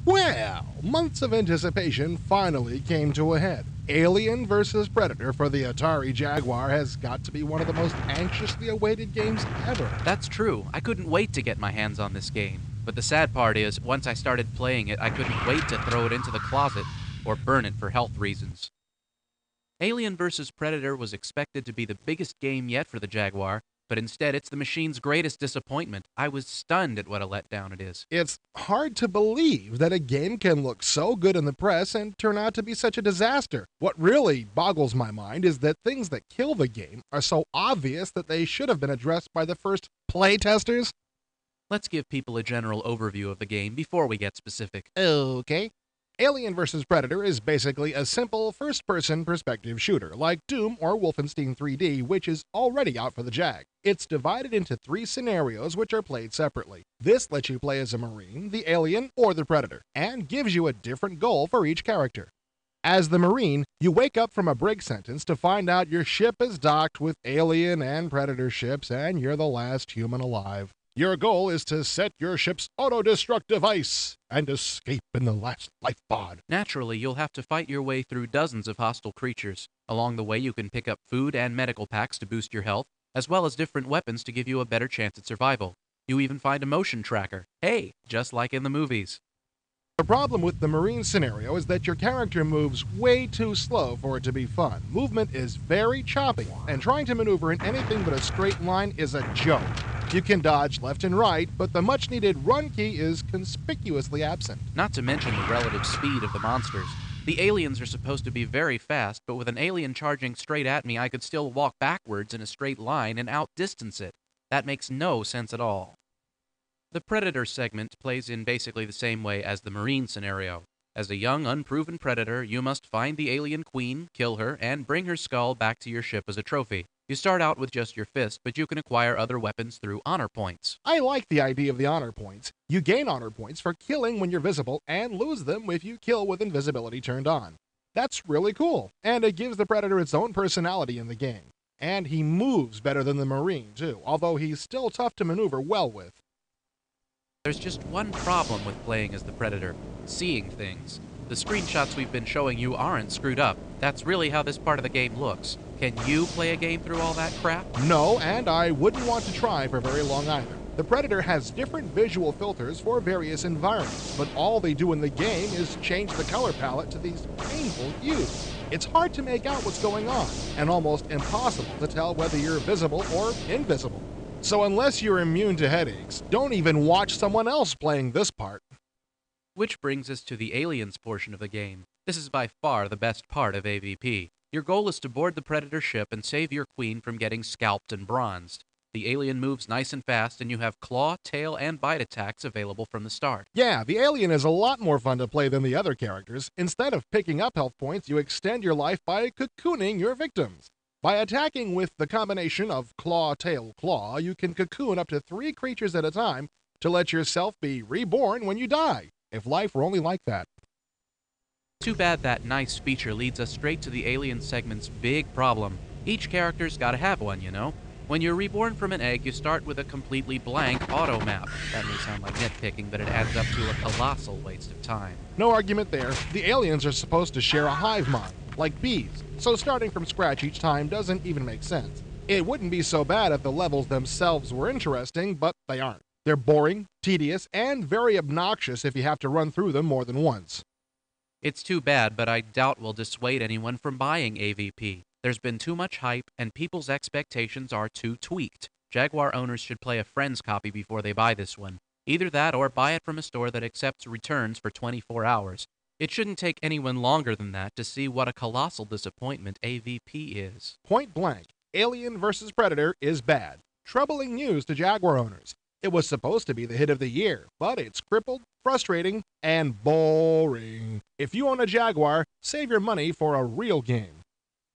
Well, months of anticipation finally came to a head. Alien vs. Predator for the Atari Jaguar has got to be one of the most anxiously awaited games ever. That's true. I couldn't wait to get my hands on this game. But the sad part is, once I started playing it, I couldn't wait to throw it into the closet or burn it for health reasons. Alien vs. Predator was expected to be the biggest game yet for the Jaguar, but instead it's the machine's greatest disappointment. I was stunned at what a letdown it is. It's hard to believe that a game can look so good in the press and turn out to be such a disaster. What really boggles my mind is that things that kill the game are so obvious that they should have been addressed by the first playtesters. Let's give people a general overview of the game before we get specific. Okay. Alien vs. Predator is basically a simple first-person perspective shooter, like Doom or Wolfenstein 3D, which is already out for the Jag. It's divided into 3 scenarios which are played separately. This lets you play as a Marine, the Alien, or the Predator, and gives you a different goal for each character. As the Marine, you wake up from a brig sentence to find out your ship is docked with Alien and Predator ships, and you're the last human alive. Your goal is to set your ship's auto-destruct device and escape in the last life pod. Naturally, you'll have to fight your way through dozens of hostile creatures. Along the way, you can pick up food and medical packs to boost your health, as well as different weapons to give you a better chance at survival. You even find a motion tracker. Hey, just like in the movies. The problem with the Marine scenario is that your character moves way too slow for it to be fun. Movement is very choppy, and trying to maneuver in anything but a straight line is a joke. You can dodge left and right, but the much-needed run key is conspicuously absent. Not to mention the relative speed of the monsters. The aliens are supposed to be very fast, but with an alien charging straight at me, I could still walk backwards in a straight line and outdistance it. That makes no sense at all. The Predator segment plays in basically the same way as the Marine scenario. As a young, unproven Predator, you must find the alien queen, kill her, and bring her skull back to your ship as a trophy. You start out with just your fist, but you can acquire other weapons through honor points. I like the idea of the honor points. You gain honor points for killing when you're visible, and lose them if you kill with invisibility turned on. That's really cool, and it gives the Predator its own personality in the game. And he moves better than the Marine, too, although he's still tough to maneuver well with. There's just one problem with playing as the Predator: seeing things. The screenshots we've been showing you aren't screwed up. That's really how this part of the game looks. Can you play a game through all that crap? No, and I wouldn't want to try for very long either. The Predator has different visual filters for various environments, but all they do in the game is change the color palette to these painful hues. It's hard to make out what's going on, and almost impossible to tell whether you're visible or invisible. So unless you're immune to headaches, don't even watch someone else playing this part. Which brings us to the aliens portion of the game. This is by far the best part of AVP. Your goal is to board the Predator ship and save your queen from getting scalped and bronzed. The alien moves nice and fast, and you have claw, tail, and bite attacks available from the start. Yeah, the alien is a lot more fun to play than the other characters. Instead of picking up health points, you extend your life by cocooning your victims. By attacking with the combination of claw, tail, claw, you can cocoon up to 3 creatures at a time to let yourself be reborn when you die. If life were only like that. Too bad that nice feature leads us straight to the alien segment's big problem. Each character's gotta have one, you know? When you're reborn from an egg, you start with a completely blank auto map. That may sound like nitpicking, but it adds up to a colossal waste of time. No argument there. The aliens are supposed to share a hive mind, like bees, so starting from scratch each time doesn't even make sense. It wouldn't be so bad if the levels themselves were interesting, but they aren't. They're boring, tedious, and very obnoxious if you have to run through them more than once. It's too bad, but I doubt we'll dissuade anyone from buying AVP. There's been too much hype, and people's expectations are too tweaked. Jaguar owners should play a friend's copy before they buy this one. Either that or buy it from a store that accepts returns for 24 hours. It shouldn't take anyone longer than that to see what a colossal disappointment AVP is. Point blank, Alien vs. Predator is bad. Troubling news to Jaguar owners. It was supposed to be the hit of the year, but it's crippled, frustrating, and boring. If you own a Jaguar, save your money for a real game.